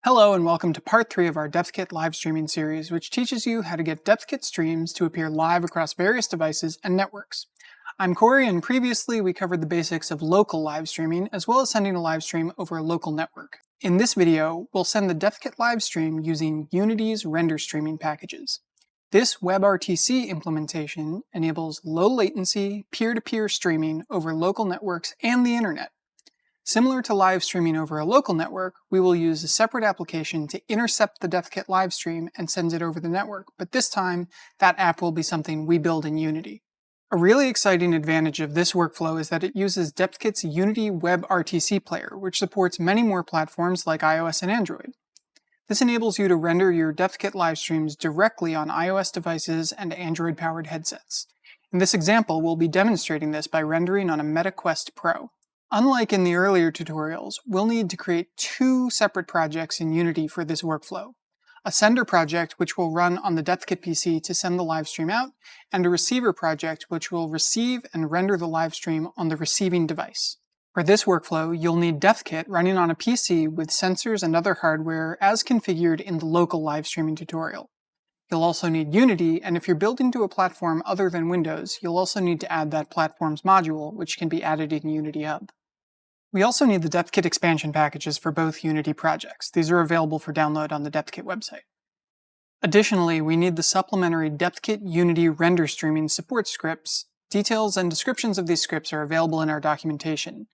Hello and welcome to part 3 of our Depthkit live streaming series, which teaches you how to get Depthkit streams to appear live across various devices and networks. I'm Corey, and previously we covered the basics of local live streaming as well as sending a live stream over a local network. In this video, we'll send the Depthkit live stream using Unity's render streaming packages. This WebRTC implementation enables low latency, peer-to-peer streaming over local networks and the internet. Similar to live streaming over a local network, we will use a separate application to intercept the Depthkit live stream and send it over the network, but this time, that app will be something we build in Unity. A really exciting advantage of this workflow is that it uses Depthkit's Unity WebRTC player, which supports many more platforms like iOS and Android. This enables you to render your Depthkit live streams directly on iOS devices and Android-powered headsets. In this example, we'll be demonstrating this by rendering on a Meta Quest Pro. Unlike in the earlier tutorials, we'll need to create two separate projects in Unity for this workflow. A sender project, which will run on the Depthkit PC to send the live stream out, and a receiver project, which will receive and render the live stream on the receiving device. For this workflow, you'll need Depthkit running on a PC with sensors and other hardware as configured in the local live streaming tutorial. You'll also need Unity, and if you're building to a platform other than Windows, you'll also need to add that platform's module, which can be added in Unity Hub. We also need the Depthkit expansion packages for both Unity projects. These are available for download on the Depthkit website. Additionally, we need the supplementary Depthkit Unity render streaming support scripts. Details and descriptions of these scripts are available in our documentation.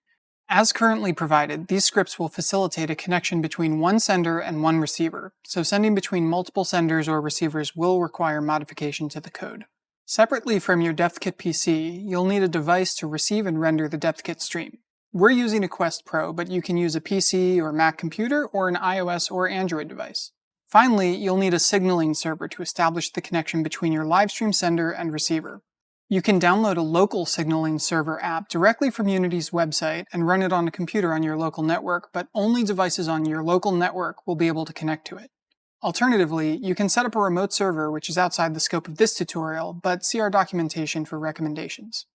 As currently provided, these scripts will facilitate a connection between one sender and one receiver, so sending between multiple senders or receivers will require modification to the code. Separately from your Depthkit PC, you'll need a device to receive and render the Depthkit stream. We're using a Quest Pro, but you can use a PC or Mac computer or an iOS or Android device. Finally, you'll need a signaling server to establish the connection between your livestream sender and receiver. You can download a local signaling server app directly from Unity's website and run it on a computer on your local network, but only devices on your local network will be able to connect to it. Alternatively, you can set up a remote server, which is outside the scope of this tutorial, but see our documentation for recommendations.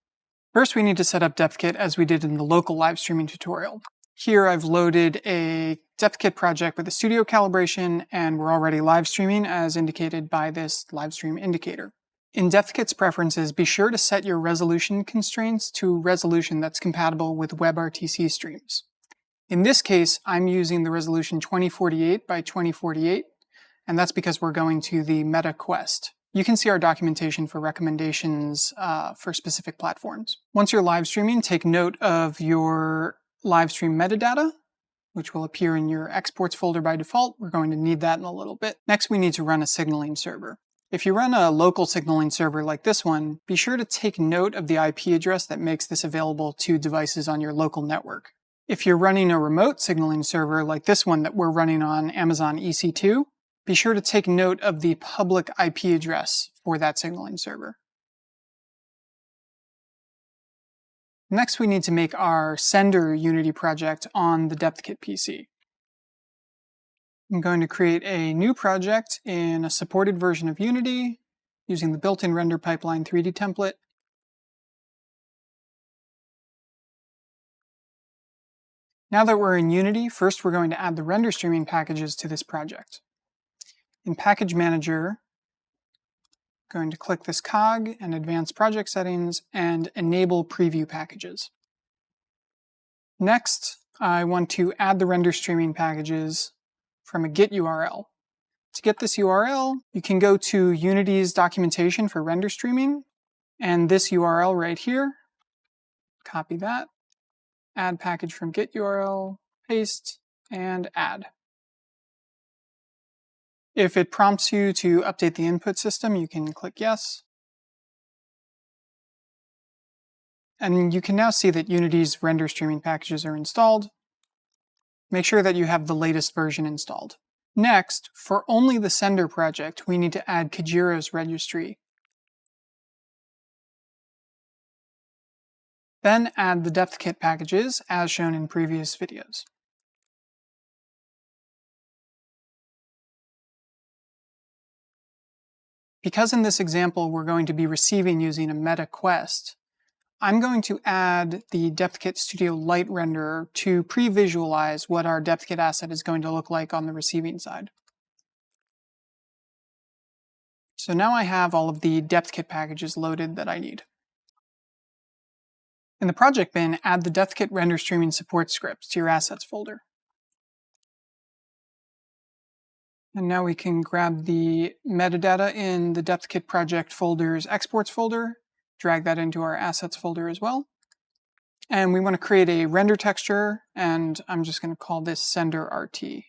First, we need to set up Depthkit as we did in the local live streaming tutorial. Here I've loaded a Depthkit project with a studio calibration, and we're already live streaming as indicated by this live stream indicator. In Depthkit's preferences, be sure to set your resolution constraints to resolution that's compatible with WebRTC streams. In this case, I'm using the resolution 2048 by 2048, and that's because we're going to the Meta Quest. You can see our documentation for recommendations for specific platforms. Once you're live streaming, take note of your live stream metadata, which will appear in your exports folder by default. We're going to need that in a little bit. Next, we need to run a signaling server. If you run a local signaling server like this one, be sure to take note of the IP address that makes this available to devices on your local network. If you're running a remote signaling server like this one that we're running on Amazon EC2, be sure to take note of the public IP address for that signaling server. Next, we need to make our sender Unity project on the Depthkit PC. I'm going to create a new project in a supported version of Unity using the built-in render pipeline 3D template. Now that we're in Unity, first we're going to add the render streaming packages to this project. In Package Manager, I'm going to click this cog and Advanced Project Settings and Enable Preview Packages. Next, I want to add the render streaming packages from a Git URL. To get this URL, you can go to Unity's documentation for render streaming, and this URL right here, copy that, add package from Git URL, paste, and add. If it prompts you to update the input system, you can click yes. And you can now see that Unity's render streaming packages are installed. Make sure that you have the latest version installed. Next, for only the sender project, we need to add Kajiro's registry. Then add the Depthkit packages as shown in previous videos. Because in this example we're going to be receiving using a Meta Quest, I'm going to add the Depthkit Studio Lite renderer to pre-visualize what our Depthkit asset is going to look like on the receiving side. So now I have all of the Depthkit packages loaded that I need. In the project bin, add the Depthkit render streaming support scripts to your assets folder. And now we can grab the metadata in the Depthkit project folder's exports folder, drag that into our assets folder as well. And we want to create a render texture, and I'm just going to call this sender RT.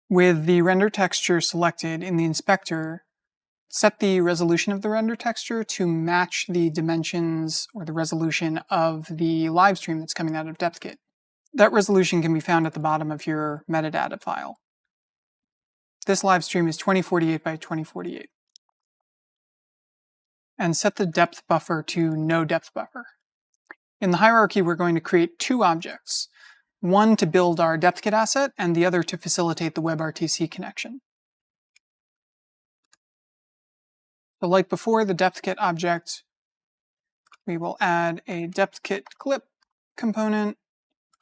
With the render texture selected in the inspector, set the resolution of the render texture to match the dimensions or the resolution of the live stream that's coming out of Depthkit. That resolution can be found at the bottom of your metadata file. This live stream is 2048 by 2048. And set the depth buffer to no depth buffer. In the hierarchy, we're going to create two objects, one to build our Depthkit asset and the other to facilitate the WebRTC connection. So like before the Depthkit object, we will add a Depthkit clip component,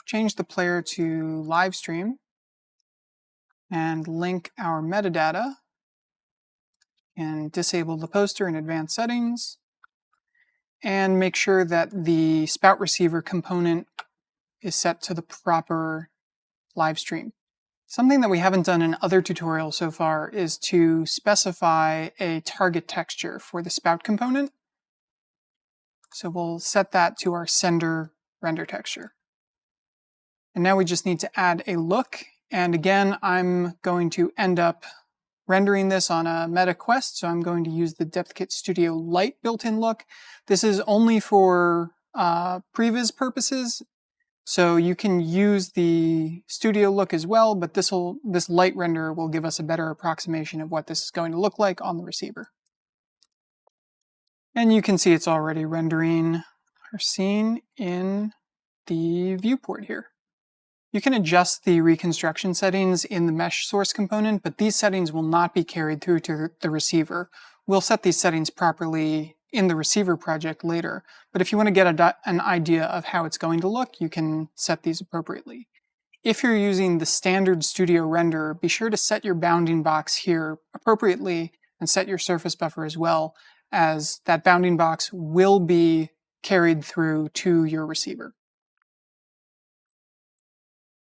change the player to live stream, and link our metadata, and disable the poster in advanced settings, and make sure that the spout receiver component is set to the proper live stream. Something that we haven't done in other tutorials so far is to specify a target texture for the spout component. So we'll set that to our sender render texture. And now we just need to add a look. And again, I'm going to end up rendering this on a meta quest, so I'm going to use the Depthkit Studio Lite built-in look. This is only for previs purposes, so you can use the Studio look as well, but this light renderer will give us a better approximation of what this is going to look like on the receiver. And you can see it's already rendering our scene in the viewport here. You can adjust the reconstruction settings in the mesh source component, but these settings will not be carried through to the receiver. We'll set these settings properly in the receiver project later, but if you want to get an idea of how it's going to look, you can set these appropriately. If you're using the standard Studio renderer, be sure to set your bounding box here appropriately and set your surface buffer as well, as that bounding box will be carried through to your receiver.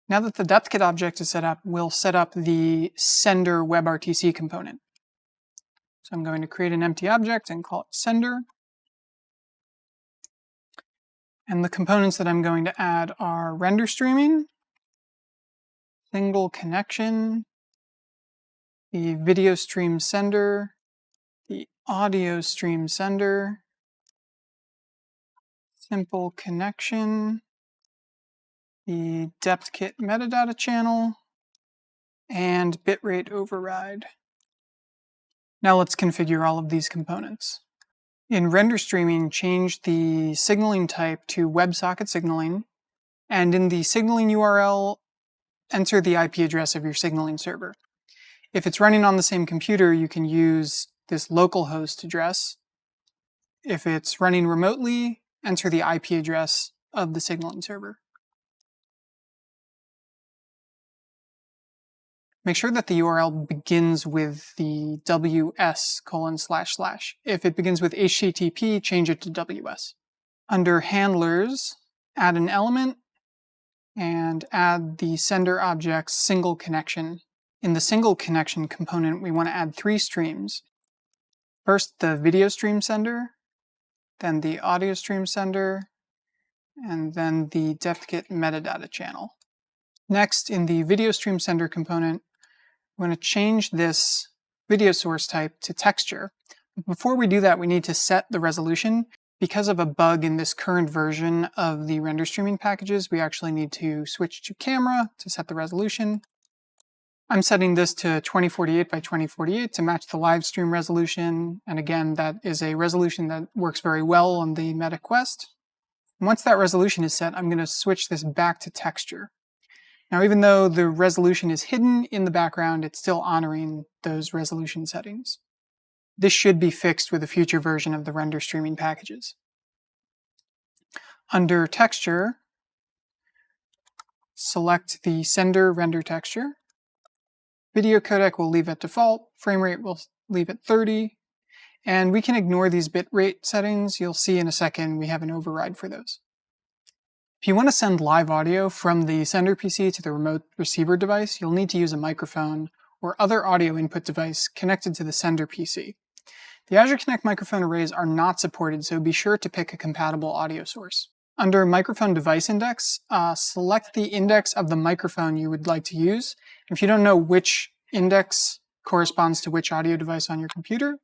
Now that the Depthkit object is set up, we'll set up the sender WebRTC component. So I'm going to create an empty object and call it sender. And the components that I'm going to add are render streaming, single connection, the video stream sender, the audio stream sender, simple connection, the Depthkit metadata channel, and bitrate override. Now let's configure all of these components. In render streaming, change the signaling type to WebSocket signaling, and in the signaling URL, enter the IP address of your signaling server. If it's running on the same computer, you can use this localhost address. If it's running remotely, enter the IP address of the signaling server. Make sure that the URL begins with the ws://. If it begins with HTTP, change it to WS. Under handlers, add an element and add the sender object's single connection. In the single connection component, we want to add 3 streams. First, the video stream sender, then the audio stream sender, and then the Depthkit metadata channel. Next, in the video stream sender component, we're going to change this video source type to texture. Before we do that, we need to set the resolution. Because of a bug in this current version of the render streaming packages, we actually need to switch to camera to set the resolution. I'm setting this to 2048 by 2048 to match the live stream resolution. And again, that is a resolution that works very well on the Meta Quest. And once that resolution is set, I'm going to switch this back to texture. Now, even though the resolution is hidden in the background, it's still honoring those resolution settings. This should be fixed with a future version of the render streaming packages. Under Texture, select the sender render texture. Video codec will leave at default, frame rate will leave at 30, and we can ignore these bitrate settings. You'll see in a second we have an override for those. If you want to send live audio from the sender PC to the remote receiver device, you'll need to use a microphone or other audio input device connected to the sender PC. The Azure Connect microphone arrays are not supported, so be sure to pick a compatible audio source. Under Microphone Device Index, select the index of the microphone you would like to use. If you don't know which index corresponds to which audio device on your computer,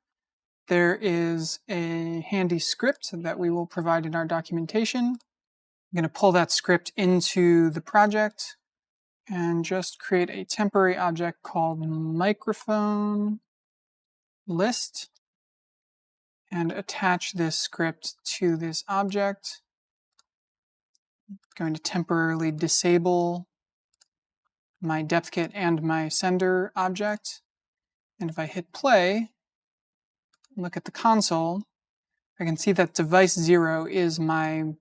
there is a handy script that we will provide in our documentation. I'm going to pull that script into the project and just create a temporary object called microphone list and attach this script to this object. I'm going to temporarily disable my Depthkit and my sender object. And if I hit play, look at the console, I can see that device 0 is my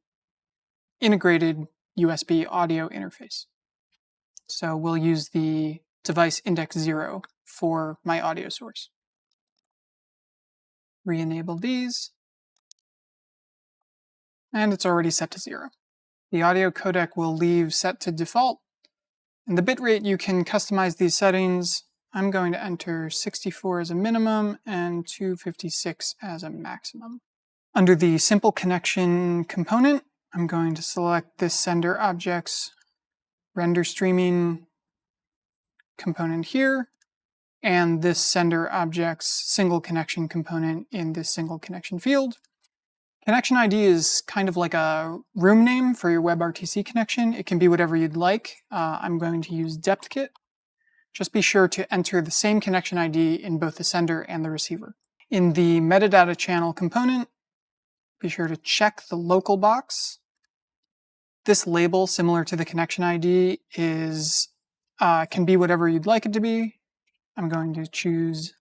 integrated USB audio interface. So we'll use the device index 0 for my audio source. Re-enable these, and it's already set to 0. The audio codec will leave set to default, and the bitrate you can customize these settings. I'm going to enter 64 as a minimum and 256 as a maximum. Under the simple connection component, I'm going to select this sender object's render streaming component here, and this sender object's single connection component in this single connection field. Connection ID is kind of like a room name for your WebRTC connection. It can be whatever you'd like. I'm going to use Depthkit. Just be sure to enter the same connection ID in both the sender and the receiver. In the metadata channel component, be sure to check the local box. This label, similar to the connection ID, can be whatever you'd like it to be. I'm going to choose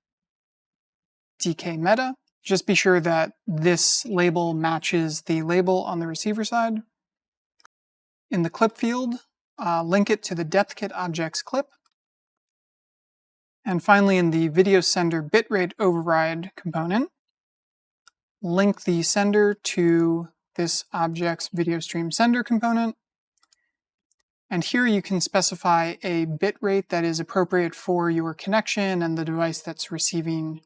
DK meta. Just be sure that this label matches the label on the receiver side. In the clip field, link it to the Depthkit objects clip. And finally, in the video sender bitrate override component, link the sender to this object's video stream sender component. And here you can specify a bitrate that is appropriate for your connection and the device that's receiving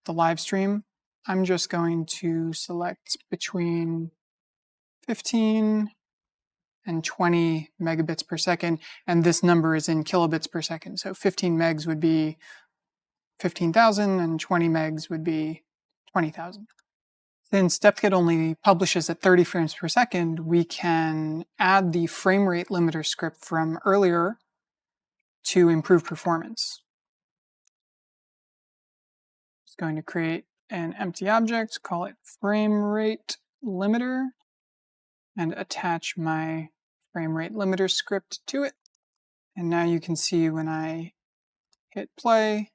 the live stream. I'm just going to select between 15 and 20 megabits per second, and this number is in kilobits per second. So 15 megs would be 15,000 and 20 megs would be 20,000. Since Depthkit only publishes at 30 frames per second, we can add the frame rate limiter script from earlier to improve performance. Just going to create an empty object, call it frame rate limiter, and attach my frame rate limiter script to it. And now you can see when I hit play,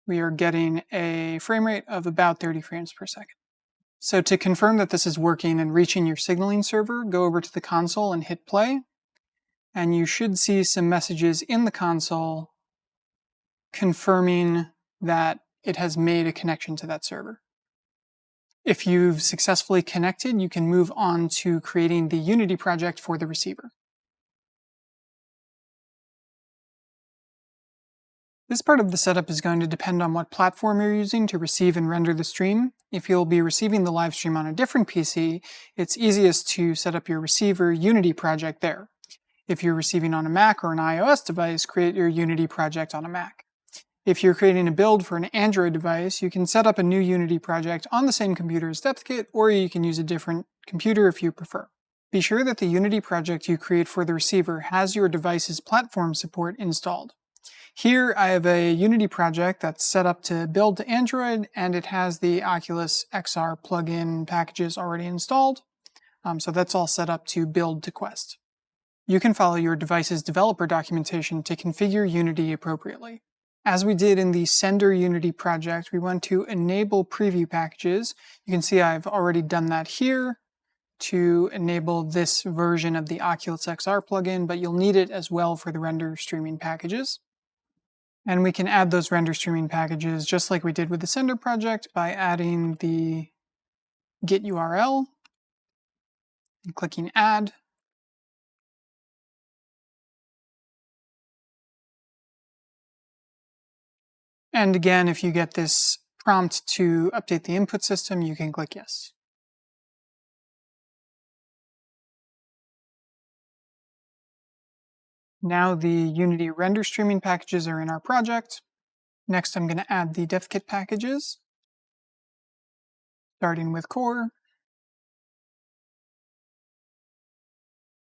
we are getting a frame rate of about 30 frames per second. So to confirm that this is working and reaching your signaling server, go over to the console and hit play. And you should see some messages in the console confirming that it has made a connection to that server. If you've successfully connected, you can move on to creating the Unity project for the receiver. This part of the setup is going to depend on what platform you're using to receive and render the stream. If you'll be receiving the live stream on a different PC, it's easiest to set up your receiver Unity project there. If you're receiving on a Mac or an iOS device, create your Unity project on a Mac. If you're creating a build for an Android device, you can set up a new Unity project on the same computer as Depthkit, or you can use a different computer if you prefer. Be sure that the Unity project you create for the receiver has your device's platform support installed. Here I have a Unity project that's set up to build to Android, and it has the Oculus XR plugin packages already installed, so that's all set up to build to Quest. You can follow your device's developer documentation to configure Unity appropriately. As we did in the Sender Unity project, we want to enable preview packages. You can see I've already done that here to enable this version of the Oculus XR plugin, but you'll need it as well for the render streaming packages. And we can add those render streaming packages just like we did with the Sender project by adding the Git URL and clicking Add. And again, if you get this prompt to update the input system, you can click Yes. Now the Unity render streaming packages are in our project. Next, I'm going to add the Depthkit packages, starting with Core,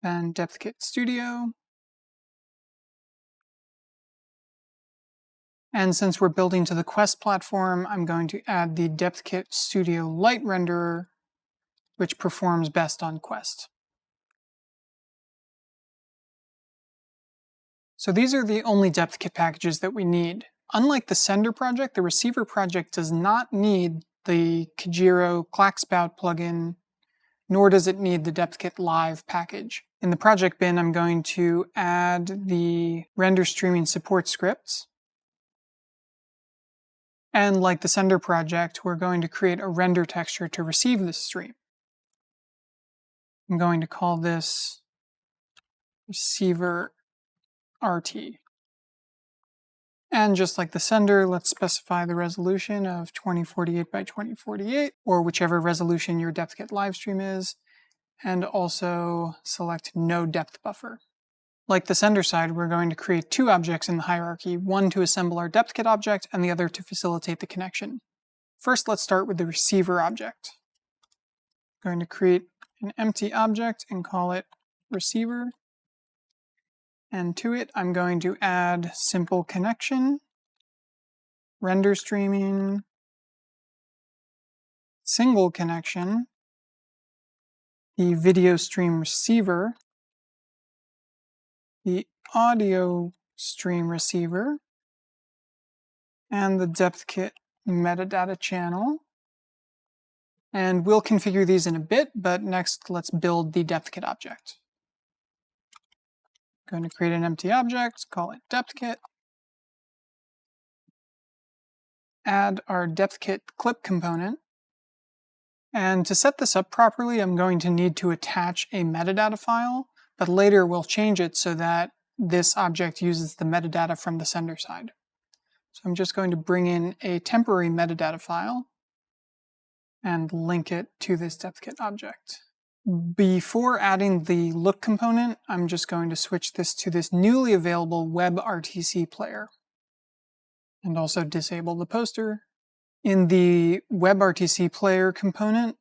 then Depthkit Studio. And since we're building to the Quest platform, I'm going to add the Depthkit Studio Lite renderer, which performs best on Quest. So these are the only Depthkit packages that we need. Unlike the Sender project, the Receiver project does not need the Kajiro Clackspout plugin, nor does it need the Depthkit Live package. In the project bin, I'm going to add the render streaming support scripts. And like the Sender project, we're going to create a render texture to receive this stream. I'm going to call this Receiver RT. And just like the Sender, let's specify the resolution of 2048 by 2048, or whichever resolution your Depthkit livestream is, and also select no depth buffer. Like the Sender side, we're going to create two objects in the hierarchy, one to assemble our Depthkit object and the other to facilitate the connection. First, let's start with the Receiver object. I'm going to create an empty object and call it Receiver. And to it, I'm going to add simple connection, render streaming, single connection, the video stream receiver, the audio stream receiver, and the Depthkit metadata channel. And we'll configure these in a bit, but next let's build the Depthkit object. I'm going to create an empty object, call it Depthkit. Add our Depthkit clip component. And to set this up properly, I'm going to need to attach a metadata file, but later we'll change it so that this object uses the metadata from the Sender side. So I'm just going to bring in a temporary metadata file and link it to this Depthkit object. Before adding the look component, I'm just going to switch this to this newly available WebRTC player and also disable the poster. In the WebRTC player component,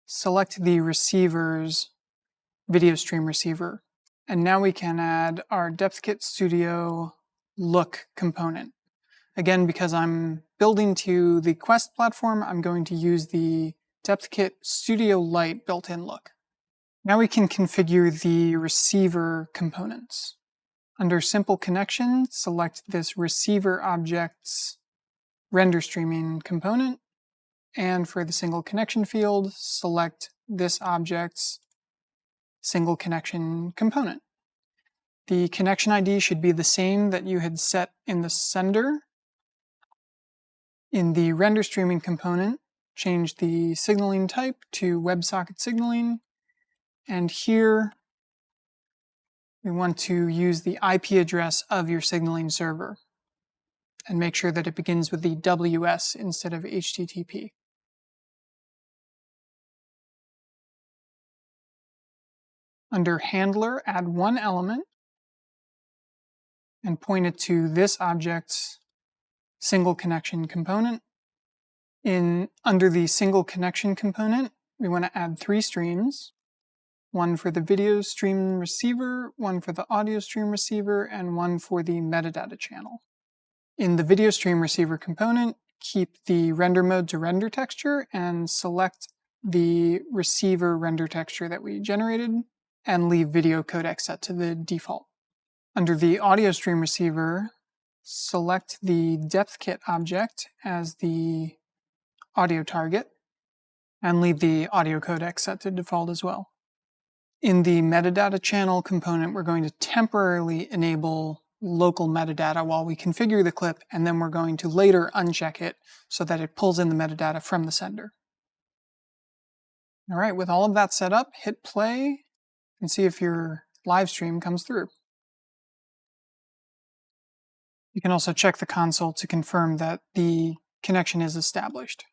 select the receiver's video stream receiver. And now we can add our Depthkit Studio look component. Again, because I'm building to the Quest platform, I'm going to use the Depthkit Studio Lite built-in look. Now we can configure the receiver components. Under Simple Connection, select this receiver object's render streaming component. And for the single connection field, select this object's single connection component. The connection ID should be the same that you had set in the Sender. In the render streaming component, change the signaling type to WebSocket signaling. And here, we want to use the IP address of your signaling server and make sure that it begins with the WS instead of HTTP. Under Handler, add one element and point it to this object's single connection component. Under the single connection component, we want to add 3 streams, one for the video stream receiver, one for the audio stream receiver, and one for the metadata channel. In the video stream receiver component, keep the render mode to render texture and select the receiver render texture that we generated and leave video codec set to the default. Under the audio stream receiver, select the Depthkit object as the audio target, and leave the audio codec set to default as well. In the metadata channel component, we're going to temporarily enable local metadata while we configure the clip, and then we're going to later uncheck it so that it pulls in the metadata from the sender. All right, with all of that set up, hit play and see if your live stream comes through. You can also check the console to confirm that the connection is established.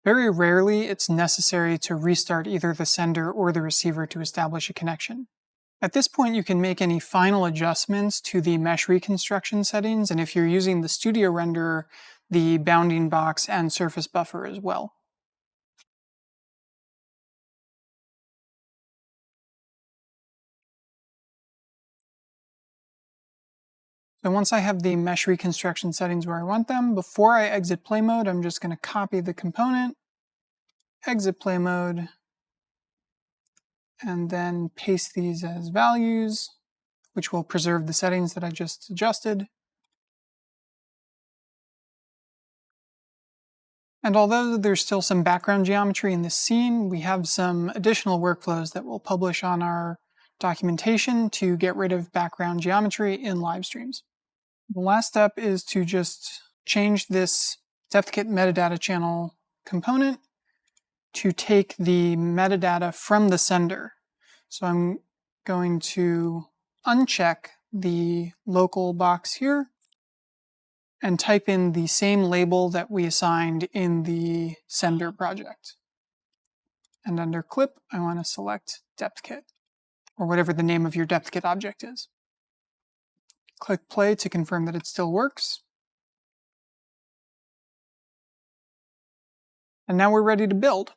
Very rarely, it's necessary to restart either the sender or the receiver to establish a connection. At this point, you can make any final adjustments to the mesh reconstruction settings, and if you're using the studio renderer, the bounding box and surface buffer as well. So once I have the mesh reconstruction settings where I want them, before I exit play mode, I'm just going to copy the component, exit play mode, and then paste these as values, which will preserve the settings that I just adjusted. And although there's still some background geometry in this scene, we have some additional workflows that we'll publish on our documentation to get rid of background geometry in live streams. The last step is to just change this Depthkit metadata channel component to take the metadata from the sender. So I'm going to uncheck the local box here and type in the same label that we assigned in the sender project. And under clip, I want to select Depthkit, or whatever the name of your Depthkit object is. Click play to confirm that it still works. And now we're ready to build.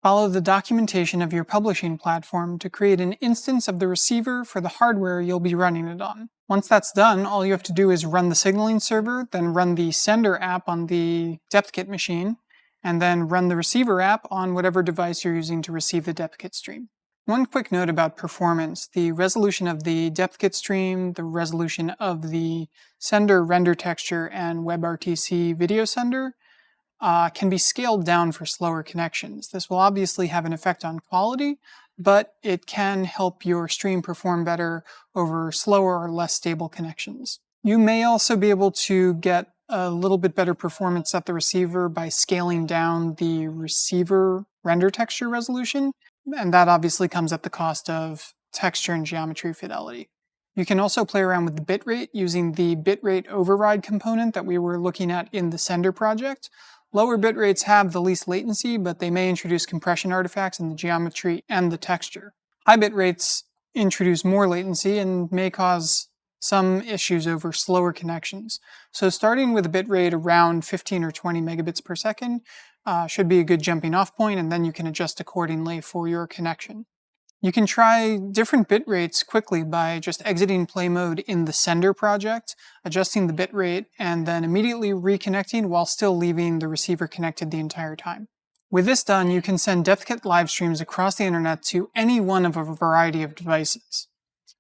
Follow the documentation of your publishing platform to create an instance of the receiver for the hardware you'll be running it on. Once that's done, all you have to do is run the signaling server, then run the sender app on the Depthkit machine, and then run the receiver app on whatever device you're using to receive the Depthkit stream. One quick note about performance. The resolution of the Depthkit stream, the resolution of the sender render texture and WebRTC video sender can be scaled down for slower connections. This will obviously have an effect on quality, but it can help your stream perform better over slower or less stable connections. You may also be able to get a little bit better performance at the receiver by scaling down the receiver render texture resolution, and that obviously comes at the cost of texture and geometry fidelity. You can also play around with the bitrate using the bitrate override component that we were looking at in the sender project. Lower bit rates have the least latency, but they may introduce compression artifacts in the geometry and the texture. High bit rates introduce more latency and may cause some issues over slower connections. So starting with a bit rate around 15 or 20 megabits per second should be a good jumping off point, and then you can adjust accordingly for your connection. You can try different bit rates quickly by just exiting play mode in the sender project, adjusting the bit rate, and then immediately reconnecting while still leaving the receiver connected the entire time. With this done, you can send Depthkit live streams across the internet to any one of a variety of devices.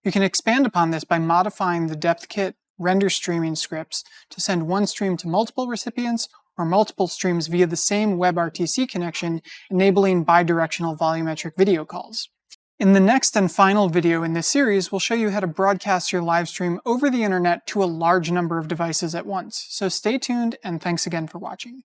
You can expand upon this by modifying the Depthkit render streaming scripts to send one stream to multiple recipients or multiple streams via the same WebRTC connection, enabling bidirectional volumetric video calls. In the next and final video in this series, we'll show you how to broadcast your live stream over the internet to a large number of devices at once. So stay tuned, and thanks again for watching.